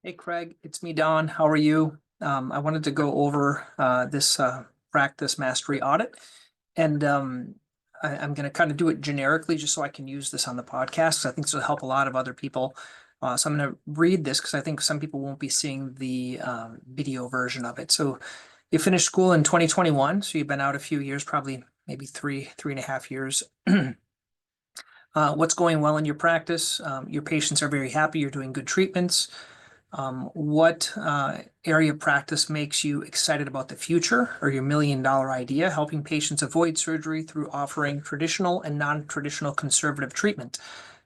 Hey Craig, it's me, Don. How are you? I wanted to go over this practice mastery audit, and I'm going to kind of do it generically just so I can use this on the podcast 'cause I think this will help a lot of other people. So I'm going to read this because I think some people won't be seeing the video version of it. So you finished school in 2021, so you've been out a few years, probably maybe three and a half years. What's going well in your practice? Your patients are very happy. You're doing good treatments. What area of practice makes you excited about the future or your $1 million idea, helping patients avoid surgery through offering traditional and non-traditional conservative treatment,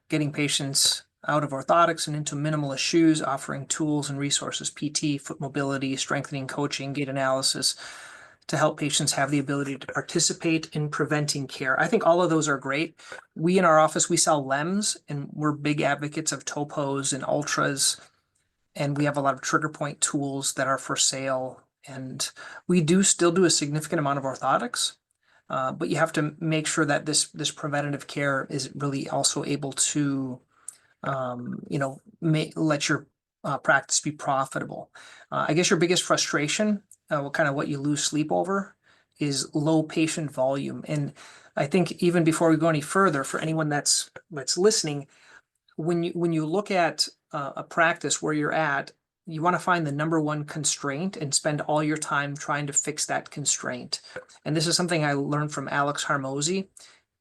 getting patients out of orthotics and into minimalist shoes, offering tools and resources, PT, foot mobility, strengthening coaching, gait analysis, to help patients have the ability to participate in preventing care. I think all of those are great. We in our office, we sell LEMS, and we're big advocates of topos and ultras, and we have a lot of trigger point tools that are for sale. And we do still do a significant amount of orthotics, but you have to make sure that this preventative care is really also able to, let your practice be profitable. I guess your biggest frustration, what you lose sleep over, is low patient volume. And I think even before we go any further, for anyone that's listening, when you look at a practice where you're at, you want to find the number one constraint and spend all your time trying to fix that constraint. And this is something I learned from Alex Harmozy.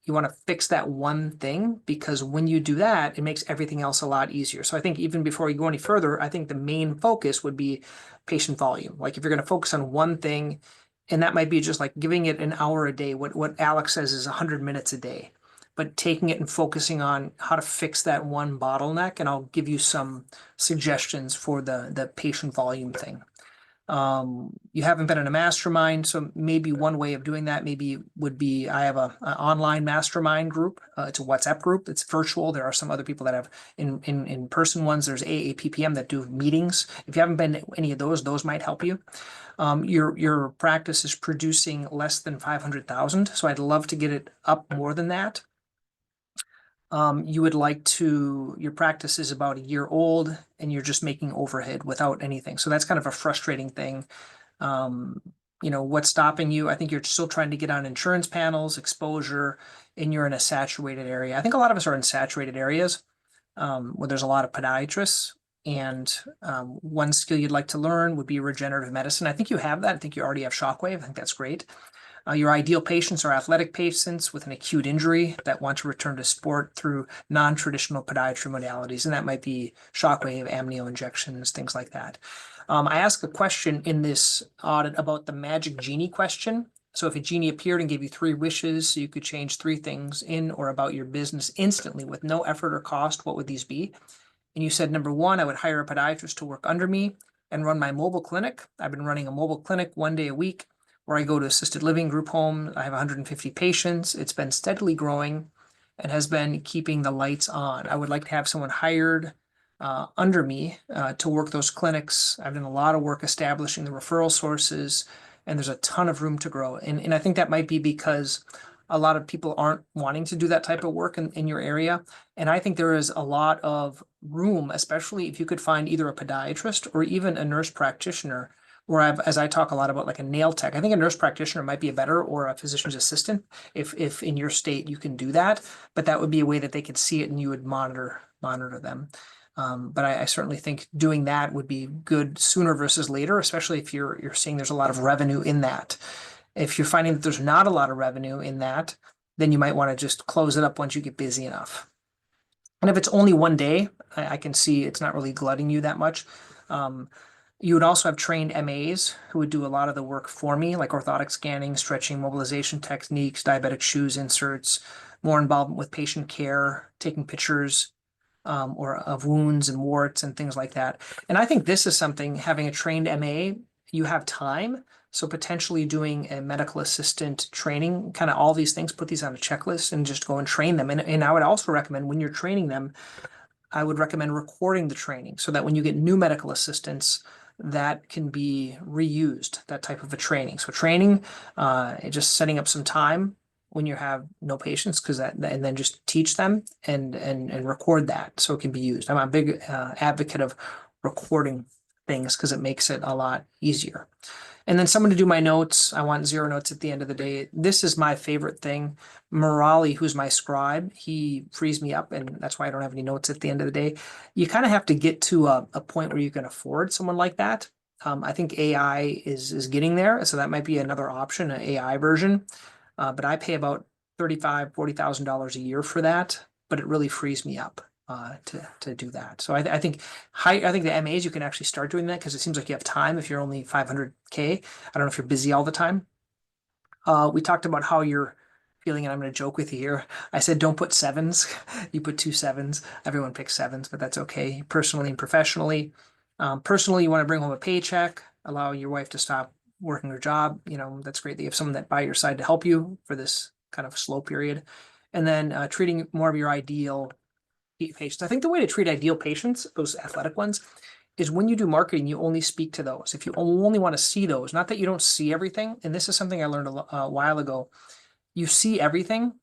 You want to fix that one thing, because when you do that, it makes everything else a lot easier. So I think even before you go any further, I think the main focus would be patient volume. Like if you're going to focus on one thing, and that might be just like giving it an hour a day, what Alex says is 100 minutes a day, but taking it and focusing on how to fix that one bottleneck. And I'll give you some suggestions for the patient volume thing. You haven't been in a mastermind, so maybe one way of doing that maybe would be, I have an online mastermind group. It's a WhatsApp group. It's virtual. There are some other people that have in person ones. There's AAPPM that do meetings. If you haven't been to any of those might help you. Your practice is producing less than 500,000, so I'd love to get it up more than that. Your practice is about a year old and you're just making overhead without anything. So that's kind of a frustrating thing. What's stopping you? I think you're still trying to get on insurance panels, exposure, and you're in a saturated area. I think a lot of us are in saturated areas where there's a lot of podiatrists. And one skill you'd like to learn would be regenerative medicine. I think you have that. I think you already have Shockwave. I think that's great. Your ideal patients are athletic patients with an acute injury that want to return to sport through non-traditional podiatry modalities, and that might be shockwave, amnio injections, things like that. I asked a question in this audit about the magic genie question. So if a genie appeared and gave you 3 wishes, so you could change 3 things in or about your business instantly with no effort or cost, what would these be? And you said, number 1, I would hire a podiatrist to work under me and run my mobile clinic. I've been running a mobile clinic 1 day a week, where I go to assisted living group home. I have 150 patients. It's been steadily growing and has been keeping the lights on. I would like to have someone hired under me to work those clinics. I've done a lot of work establishing the referral sources, and there's a ton of room to grow. And I think that might be because a lot of people aren't wanting to do that type of work in your area. And I think there is a lot of room, especially if you could find either a podiatrist or even a nurse practitioner, or as I talk a lot about, like a nail tech. I think a nurse practitioner might be a better, or a physician's assistant, if in your state you can do that. But that would be a way that they could see it and you would monitor them. But I certainly think doing that would be good sooner versus later, especially if you're seeing there's a lot of revenue in that. If you're finding that there's not a lot of revenue in that, then you might want to just close it up once you get busy enough. And if it's only 1 day, I can see it's not really glutting you that much. You would also have trained MAs who would do a lot of the work for me, like orthotic scanning, stretching, mobilization techniques, diabetic shoes inserts, more involvement with patient care, taking pictures or of wounds and warts and things like that. And I think this is something, having a trained MA, you have time. So potentially doing a medical assistant training, kind of all these things, put these on a checklist and just go and train them. And I would also recommend, when you're training them, I would recommend recording the training so that when you get new medical assistants, that can be reused, that type of a training. So training, just setting up some time when you have no patients, and then just teach them and record that so it can be used. I'm a big advocate of recording things because it makes it a lot easier. And then someone to do my notes. I want 0 notes at the end of the day. This is my favorite thing. Morali, who's my scribe, he frees me up, and that's why I don't have any notes at the end of the day. You kind of have to get to a point where you can afford someone like that. I think AI is getting there, so that might be another option, an AI version. But I pay about $35,000, $40,000 a year for that, but it really frees me up to do that. So I think the MAs, you can actually start doing that because it seems like you have time if you're only 500K. I don't know if you're busy all the time. We talked about how you're feeling, and I'm going to joke with you here. I said, don't put 7s. You put 2 7s. Everyone picks 7s, but that's okay. Personally and professionally. Personally, you want to bring home a paycheck, allow your wife to stop working her job. You know, that's great that you have someone that by your side to help you for this kind of slow period. And then treating more of your ideal patients. I think the way to treat ideal patients, those athletic ones, is when you do marketing, you only speak to those. If you only want to see those, not that you don't see everything. And this is something I learned a while ago. You see everything,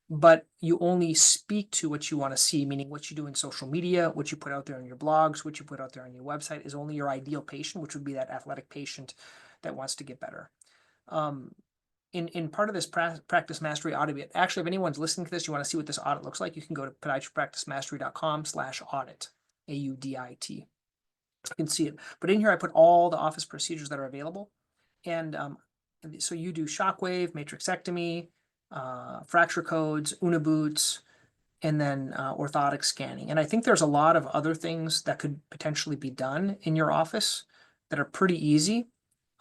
but you only speak to what you want to see, meaning what you do in social media, what you put out there on your blogs, what you put out there on your website is only your ideal patient, which would be that athletic patient that wants to get better. In part of this practice mastery audit, actually, if anyone's listening to this, you want to see what this audit looks like, you can go to podiatrypracticemastery.com/audit, AUDIT. You can see it. But in here, I put all the office procedures that are available. And so you do shockwave, matrixectomy, fracture codes, uniboots, and then orthotic scanning. And I think there's a lot of other things that could potentially be done in your office that are pretty easy,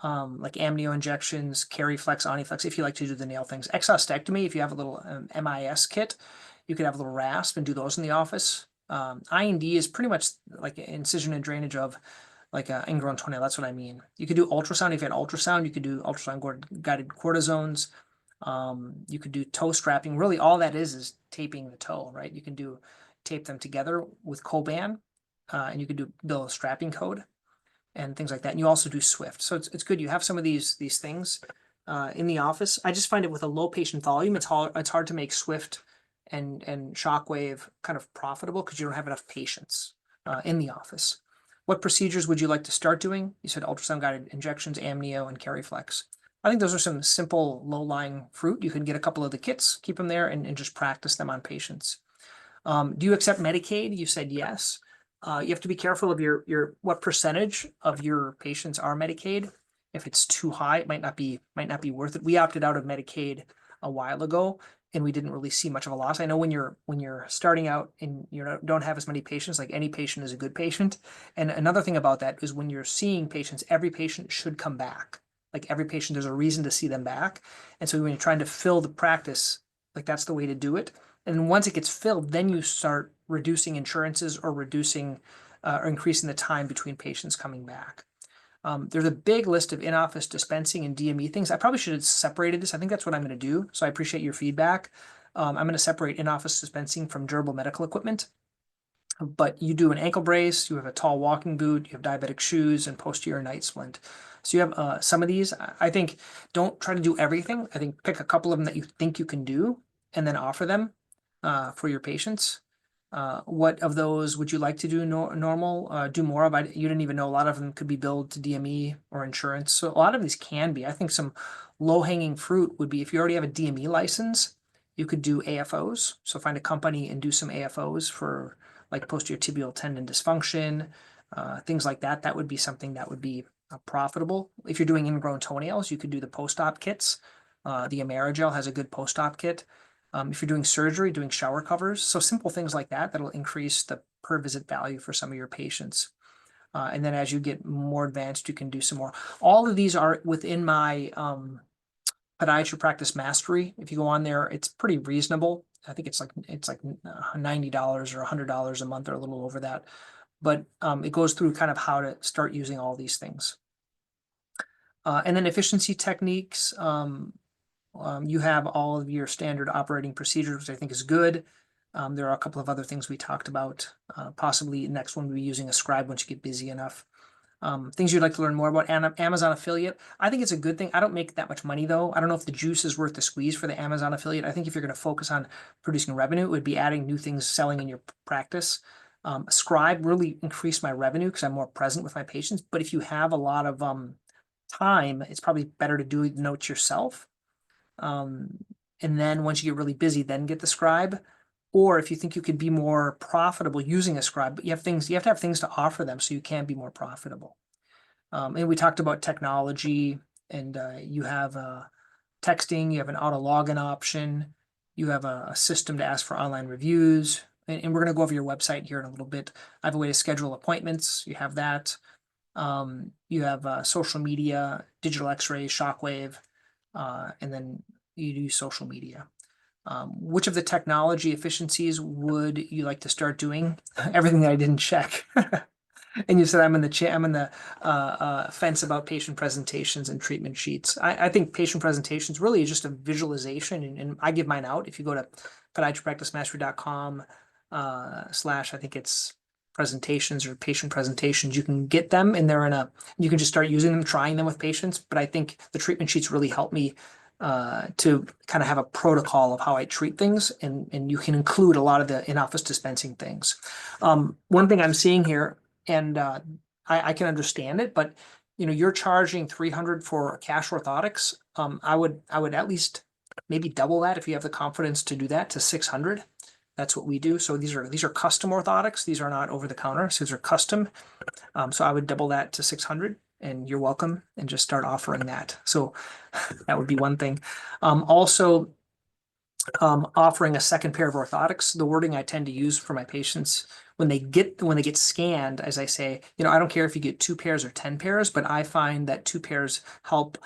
like amnio injections, Cariflex, Oniflex, if you like to do the nail things. Exhaustectomy, if you have a little MIS kit, you could have a little rasp and do those in the office. I&D is pretty much like incision and drainage of like an ingrown toenail. That's what I mean. You could do ultrasound. If you had ultrasound, you could do ultrasound guided cortisones. You could do toe strapping. Really, all that is taping the toe, right? You can tape them together with Coban, and you could build a strapping code and things like that. And you also do Swift. So it's good. You have some of these things in the office. I just find it with a low patient volume, it's hard to make Swift and shockwave kind of profitable because you don't have enough patients in the office. What procedures would you like to start doing? You said ultrasound guided injections, amnio, and Cariflex. I think those are some simple low-lying fruit. You can get a couple of the kits, keep them there, and just practice them on patients. Do you accept Medicaid? You said yes. You have to be careful of what percentage of your patients are Medicaid. If it's too high, it might not be worth it. We opted out of Medicaid a while ago, and we didn't really see much of a loss. I know when you're starting out and you don't have as many patients, like any patient is a good patient. And another thing about that is when you're seeing patients, every patient should come back. Like every patient, there's a reason to see them back. And so when you're trying to fill the practice, like that's the way to do it. And once it gets filled, then you start reducing insurances or reducing or increasing the time between patients coming back. There's a big list of in-office dispensing and DME things. I probably should have separated this. I think that's what I'm going to do. So I appreciate your feedback. I'm going to separate in-office dispensing from durable medical equipment. But you do an ankle brace, you have a tall walking boot, you have diabetic shoes, and posterior night splint. So you have some of these. I think don't try to do everything. I think pick a couple of them that you think you can do and then offer them for your patients. What of those would you like to do normal? Do more of? You didn't even know a lot of them could be billed to DME or insurance. So a lot of these can be. I think some low-hanging fruit would be if you already have a DME license, you could do AFOs. So find a company and do some AFOs for like posterior tibial tendon dysfunction, things like that. That would be something that would be profitable. If you're doing ingrown toenails, you could do the post-op kits. The Amerigel has a good post-op kit. If you're doing surgery, doing shower covers. So simple things like that, that'll increase the per visit value for some of your patients. And then as you get more advanced, you can do some more. All of these are within my Podiatry Practice Mastery. If you go on there, it's pretty reasonable. I think it's like $90 or $100 a month or a little over that. But it goes through kind of how to start using all these things. And then efficiency techniques. You have all of your standard operating procedures, which I think is good. There are a couple of other things we talked about. Possibly next one we'll be using a scribe once you get busy enough. Things you'd like to learn more about. Amazon affiliate. I think it's a good thing. I don't make that much money though. I don't know if the juice is worth the squeeze for the Amazon affiliate. I think if you're going to focus on producing revenue, it would be adding new things, selling in your practice. Scribe really increased my revenue because I'm more present with my patients. But if you have a lot of time, it's probably better to do the notes yourself. And then once you get really busy, then get the scribe. Or if you think you could be more profitable using a scribe, but you have to have things to offer them so you can be more profitable. And we talked about technology, and you have texting, you have an auto login option, you have a system to ask for online reviews, and we're going to go over your website here in a little bit. I have a way to schedule appointments. You have that. You have social media, digital x-ray, shockwave, and then you do social media. Which of the technology efficiencies would you like to start doing? Everything that I didn't check. And you said I'm in the fence about patient presentations and treatment sheets. I think patient presentations really is just a visualization, and I give mine out. If you go to podiatrypracticemastery.com / I think it's presentations or patient presentations, you can get them, and you can just start using them, trying them with patients. But I think the treatment sheets really help me to kind of have a protocol of how I treat things, and you can include a lot of the in-office dispensing things. One thing I'm seeing here, and I can understand it, but you're charging $300 for cash orthotics. I would at least maybe double that if you have the confidence to do that, to $600. That's what we do. So these are custom orthotics. These are not over the counter. So these are custom. So I would double that to $600, and you're welcome, and just start offering that. So that would be one thing. Also, offering a second pair of orthotics. The wording I tend to use for my patients when they get scanned, as I say, I don't care if you get 2 pairs or 10 pairs, but I find that 2 pairs help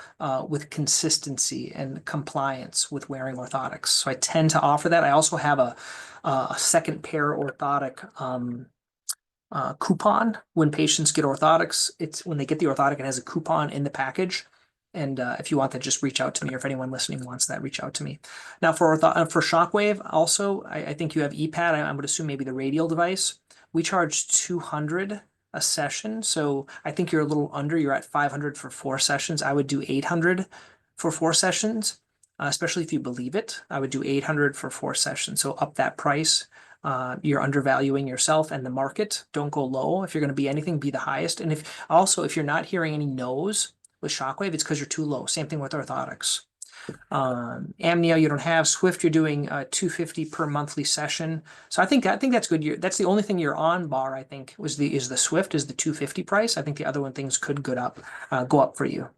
with consistency and compliance with wearing orthotics. So I tend to offer that. I also have a second pair orthotic coupon when patients get orthotics. It's when they get the orthotic, it has a coupon in the package. And if you want that, just reach out to me, or if anyone listening wants that, reach out to me. Now for shockwave, also, I think you have EPAD. I would assume maybe the radial device. We charge $200 a session. So I think you're a little under. You're at $500 for 4 sessions. I would do $800 for 4 sessions, especially if you believe it. I would do $800 for 4 sessions. So up that price. You're undervaluing yourself and the market. Don't go low. If you're going to be anything, be the highest. And if you're not hearing any no's with shockwave, it's because you're too low. Same thing with orthotics. Amnio, you don't have. Swift, you're doing $250 per monthly session. So I think that's good. That's the only thing you're on bar, I think, is the Swift, is the $250 price. I think the other things could go up for you.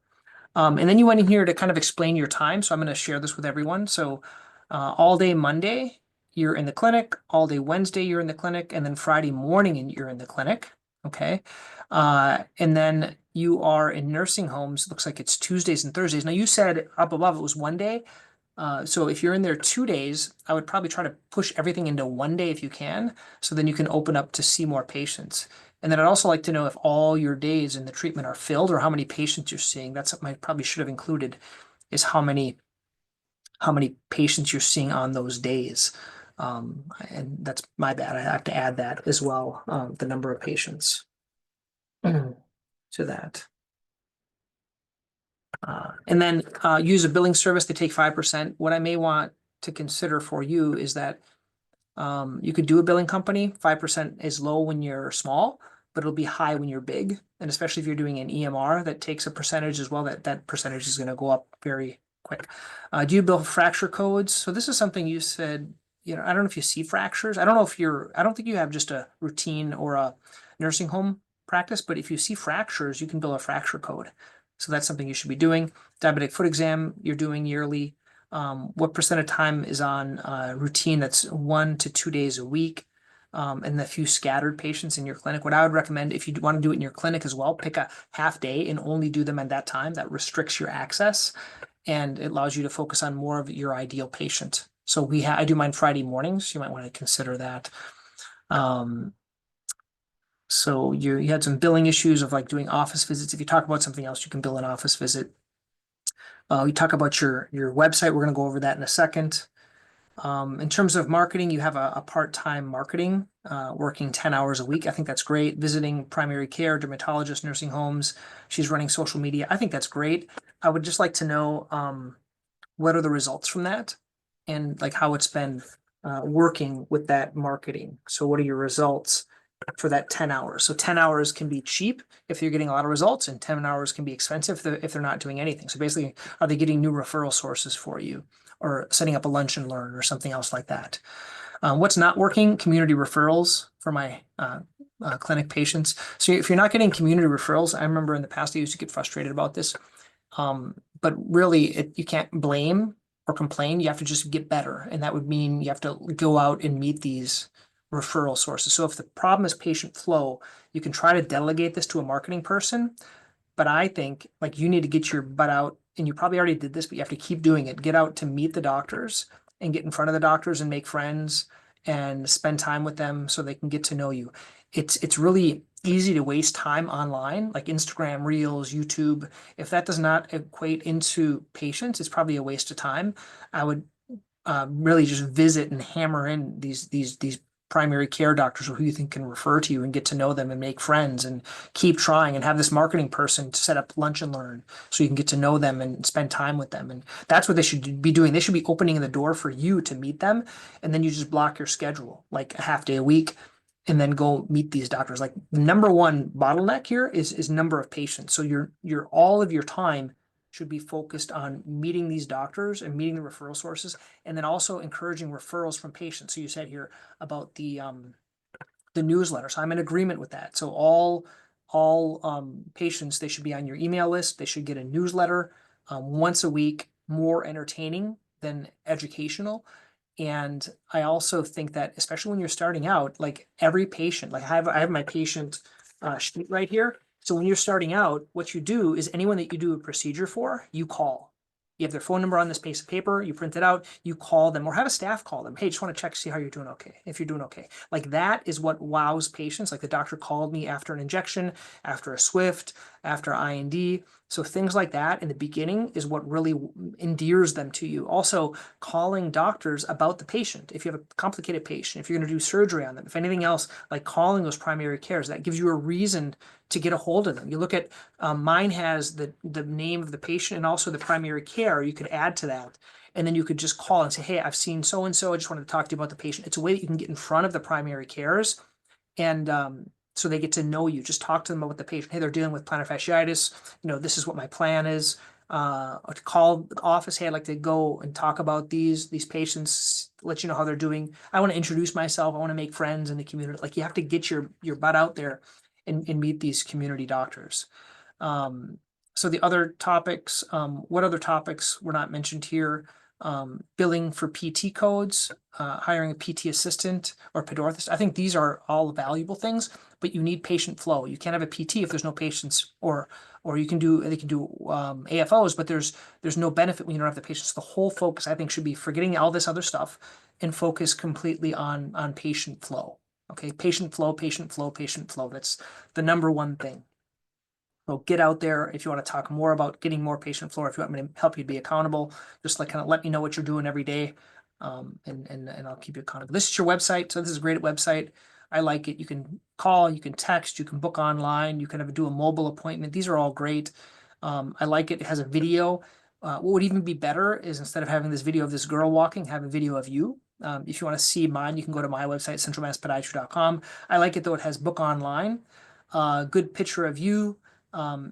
And then you went in here to kind of explain your time. So I'm going to share this with everyone. So all day Monday, you're in the clinic. All day Wednesday, you're in the clinic. And then Friday morning, you're in the clinic. Okay. And then you are in nursing homes. It looks like it's Tuesdays and Thursdays. Now you said up above it was 1 day. So if you're in there 2 days, I would probably try to push everything into 1 day if you can. So then you can open up to see more patients. And then I'd also like to know if all your days in the treatment are filled, or how many patients you're seeing. That's something I probably should have included, is how many patients you're seeing on those days. And that's my bad. I have to add that as well, the number of patients to that. And then use a billing service. They take 5%. What I may want to consider for you is that you could do a billing company. 5% is low when you're small, but it'll be high when you're big. And especially if you're doing an EMR that takes a percentage as well, that percentage is going to go up very quick. Do you bill fracture codes? So this is something you said, I don't know if you see fractures. I don't think you have just a routine or a nursing home practice, but if you see fractures, you can bill a fracture code. So that's something you should be doing. Diabetic foot exam, you're doing yearly. What % of time is on routine? That's 1 to 2 days a week. And a few scattered patients in your clinic. What I would recommend, if you want to do it in your clinic as well, pick a half day and only do them at that time. That restricts your access, and it allows you to focus on more of your ideal patient. So I do mine Friday mornings. You might want to consider that. So you had some billing issues of like doing office visits. If you talk about something else, you can bill an office visit. We talk about your website. We're going to go over that in a second. In terms of marketing, you have a part-time marketing, working 10 hours a week. I think that's great. Visiting primary care, dermatologists, nursing homes. She's running social media. I think that's great. I would just like to know what are the results from that, and like how it's been working with that marketing. So what are your results? for that 10 hours. So 10 hours can be cheap if you're getting a lot of results, and 10 hours can be expensive if they're not doing anything. So basically, are they getting new referral sources for you, or setting up a lunch and learn or something else like that? What's not working? Community referrals for my clinic patients. So if you're not getting community referrals, I remember in the past I used to get frustrated about this. But really, you can't blame or complain. You have to just get better. And that would mean you have to go out and meet these referral sources. So if the problem is patient flow, you can try to delegate this to a marketing person. But I think like you need to get your butt out, and you probably already did this, but you have to keep doing it. Get out to meet the doctors and get in front of the doctors and make friends and spend time with them so they can get to know you. It's really easy to waste time online, like Instagram, Reels, YouTube. If that does not equate into patients, it's probably a waste of time. I would really just visit and hammer in these primary care doctors who you think can refer to you, and get to know them and make friends, and keep trying, and have this marketing person to set up lunch and learn so you can get to know them and spend time with them. And that's what they should be doing. They should be opening the door for you to meet them. And then you just block your schedule, like a half day a week, and then go meet these doctors. Like the number one bottleneck here is number of patients. So your all of your time should be focused on meeting these doctors and meeting the referral sources, and then also encouraging referrals from patients. So you said here about the newsletter. So I'm in agreement with that. So all patients, they should be on your email list. They should get a newsletter once a week, more entertaining than educational. And I also think that, especially when you're starting out, like every patient, like I have my patient sheet right here. So when you're starting out, what you do is anyone that you do a procedure for, you call. You have their phone number on this piece of paper, you print it out, you call them, or have a staff call them. Hey, just want to check, see how you're doing okay, if you're doing okay. Like that is what wows patients. Like the doctor called me after an injection, after a Swift, after IND. So things like that in the beginning is what really endears them to you. Also, calling doctors about the patient. If you have a complicated patient, if you're going to do surgery on them, if anything else, like calling those primary cares, that gives you a reason to get a hold of them. You look at mine has the name of the patient and also the primary care. You could add to that. And then you could just call and say, hey, I've seen so-and-so. I just wanted to talk to you about the patient. It's a way that you can get in front of the primary cares, and so they get to know you. Just talk to them about the patient. Hey, they're dealing with plantar fasciitis. This is what my plan is. Or to call the office. Hey, I'd like to go and talk about these patients, let you know how they're doing. I want to introduce myself. I want to make friends in the community. Like you have to get your butt out there and meet these community doctors. So the other topics, what other topics were not mentioned here? Billing for PT codes, hiring a PT assistant or podorthist. I think these are all valuable things, but you need patient flow. You can't have a PT if there's no patients, or they can do AFOs, but there's no benefit when you don't have the patients. The whole focus, I think, should be forgetting all this other stuff and focus completely on patient flow. Okay, patient flow, patient flow, patient flow. That's the number one thing. So get out there. If you want to talk more about getting more patient flow, if you want me to help you be accountable, just like kind of let me know what you're doing every day, and I'll keep you accountable. This is your website. So this is a great website. I like it. You can call, you can text, you can book online, you can do a mobile appointment. These are all great. I like it. It has a video. What would even be better is, instead of having this video of this girl walking, have a video of you. If you want to see mine, you can go to my website, centralmasspodiatry.com. I like it though. It has book online, good picture of you,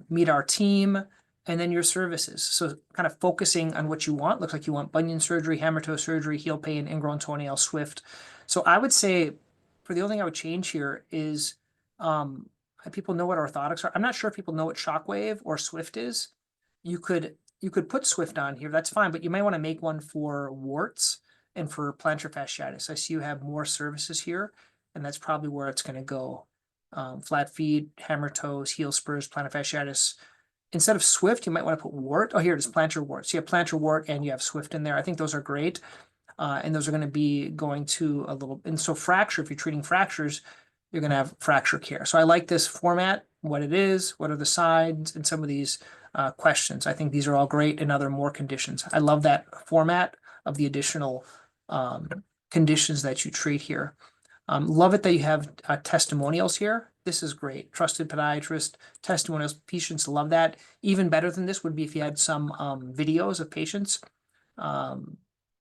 meet our team, and then your services. So kind of focusing on what you want. Looks like you want bunion surgery, hammer toe surgery, heel pain, ingrown toenail, Swift. So I would say, for the only thing I would change here is people know what orthotics are. I'm not sure if people know what Shockwave or Swift is. You could put Swift on here. That's fine, but you might want to make one for warts and for plantar fasciitis. I see you have more services here, and that's probably where it's going to go. Flat feet, hammer toes, heel spurs, plantar fasciitis. Instead of Swift, you might want to put wart. Oh, here it is, plantar wart. So you have plantar wart and you have Swift in there. I think those are great. And those are going to be going to a little, and so fracture, if you're treating fractures, you're going to have fracture care. So I like this format, what it is, what are the sides, and some of these questions. I think these are all great, and other more conditions. I love that format of the additional conditions that you treat here. Love it that you have testimonials here. This is great. Trusted podiatrist, testimonials. Patients love that. Even better than this would be if you had some videos of patients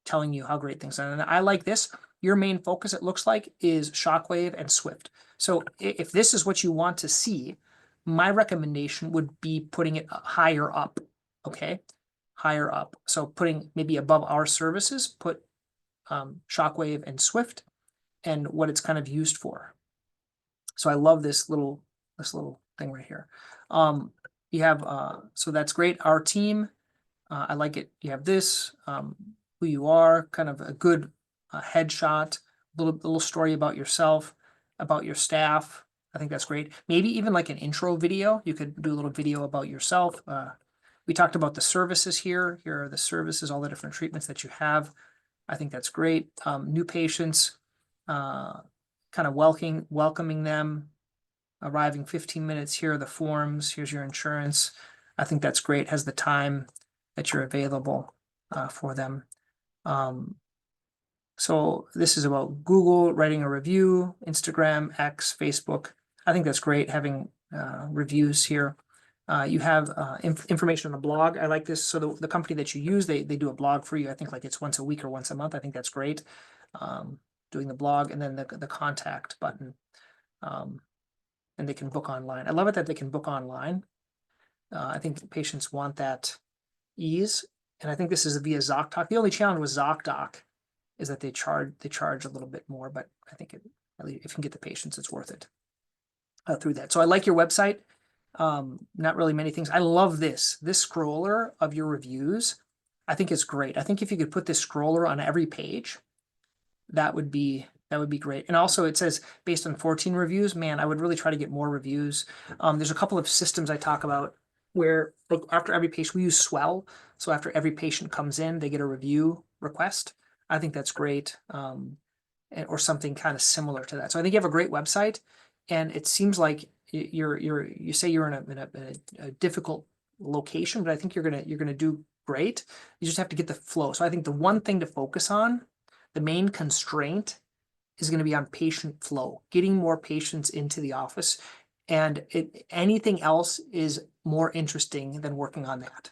telling you how great things are. And I like this. your main focus, it looks like, is Shockwave and Swift. So if this is what you want to see, my recommendation would be putting it higher up, okay? Higher up. So putting maybe above our services, put Shockwave and Swift and what it's kind of used for. So I love this little thing right here. You have, so that's great. Our team, I like it. You have this, who you are, kind of a good headshot, little story about yourself, about your staff. I think that's great. Maybe even like an intro video. You could do a little video about yourself. We talked about the services here. Here are the services, all the different treatments that you have. I think that's great. New patients, kind of welcoming them, arriving 15 minutes. Here are the forms. Here's your insurance. I think that's great. Has the time that you're available for them. So this is about Google, writing a review, Instagram, X, Facebook. I think that's great, having reviews here. You have information on a blog. I like this. So the company that you use, they do a blog for you. I think like it's once a week or once a month. I think that's great. Doing the blog, and then the contact button. And they can book online. I love it that they can book online. I think patients want that ease. And I think this is via ZocDoc. The only challenge with ZocDoc is that they charge a little bit more, but I think if you can get the patients, it's worth it through that. So I like your website. Not really many things. I love this scroller of your reviews. I think it's great. I think if you could put this scroller on every page, that would be great. And also it says based on 14 reviews, man, I would really try to get more reviews. There's a couple of systems I talk about where, like, after every patient, we use Swell. So after every patient comes in, they get a review request. I think that's great. Or something kind of similar to that. So I think you have a great website, and it seems like you say you're in a difficult location, but I think you're gonna do great. You just have to get the flow. So I think the one thing to focus on, the main constraint, is going to be on patient flow, getting more patients into the office, and anything else is more interesting than working on that.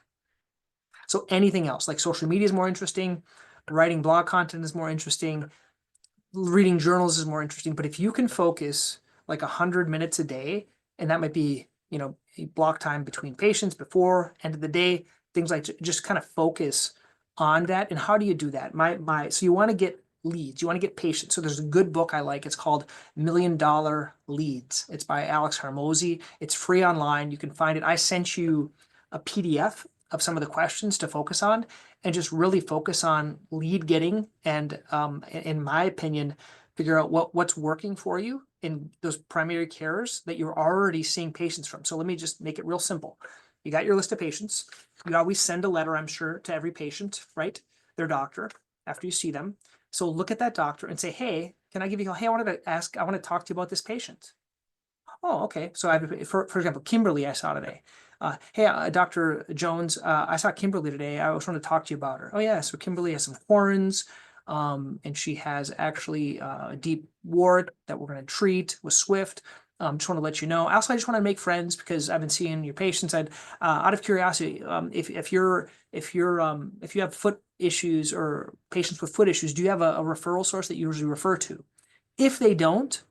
So anything else, like social media is more interesting, writing blog content is more interesting, reading journals is more interesting. But if you can focus like 100 minutes a day, and that might be, a block time between patients, before end of the day, things like just kind of focus on that. And how do you do that? So you want to get leads, you want to get patients. So there's a good book I like. It's called $1 Million Leads. It's by Alex Hormozi. It's free online. You can find it. I sent you a PDF of some of the questions to focus on, and just really focus on lead getting. And in my opinion, figure out what's working for you in those primary cares that you're already seeing patients from. So let me just make it real simple. You got your list of patients. You always send a letter, I'm sure, to every patient, right? Their doctor, after you see them. So look at that doctor and say, hey, can I give you, hey, I want to talk to you about this patient. Oh, okay. So for example, Kimberly, I saw today. Hey, Dr. Jones, I saw Kimberly today. I was trying to talk to you about her. Oh yeah. So Kimberly has some horns, and she has actually a deep wart that we're going to treat with Swift. Just want to let you know. Also, I just want to make friends because I've been seeing your patients. Out of curiosity, if you have foot issues or patients with foot issues, do you have a referral source that you usually refer to? If they don't,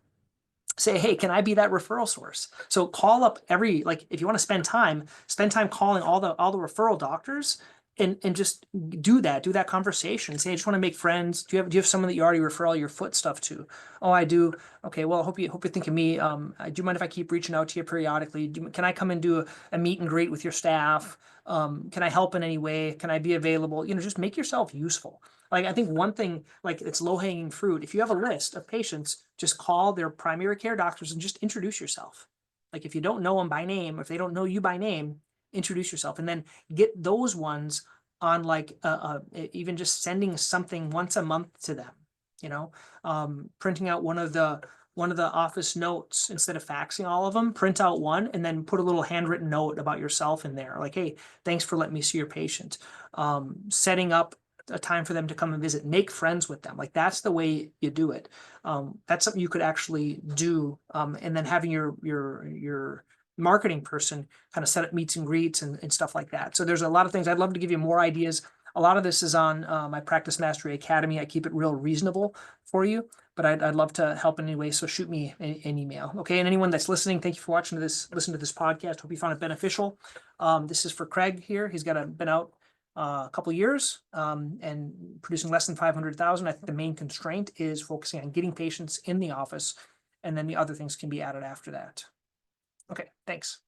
say, hey, can I be that referral source? So call up if you want to spend time calling all the referral doctors, and just do that conversation. Say, I just want to make friends. Do you have someone that you already refer all your foot stuff to? Oh, I do. Okay, well, I hope you think of me. Do you mind if I keep reaching out to you periodically? Can I come and do a meet and greet with your staff? Can I help in any way? Can I be available? Just make yourself useful. Like, I think one thing, like, it's low-hanging fruit. If you have a list of patients, just call their primary care doctors and just introduce yourself. Like, if you don't know them by name, or if they don't know you by name, introduce yourself, and then get those ones on, like, even just sending something once a month to them, printing out one of the office notes instead of faxing all of them. Print out one and then put a little handwritten note about yourself in there, like, hey, thanks for letting me see your patient. Setting up a time for them to come and visit, make friends with them. Like, that's the way you do it. That's something you could actually do. And then having your marketing person kind of set up meets and greets and stuff like that. So there's a lot of things. I'd love to give you more ideas A lot of this is on my Practice Mastery Academy. I keep it real reasonable for you, but I'd love to help in any way. So shoot me an email. Okay. And anyone that's listening, thank you for watching listen to this podcast. Hope you found it beneficial. This is for Craig here. He's been out a couple of years and producing less than 500,000. I think the main constraint is focusing on getting patients in the office, and then the other things can be added after that. Okay, thanks.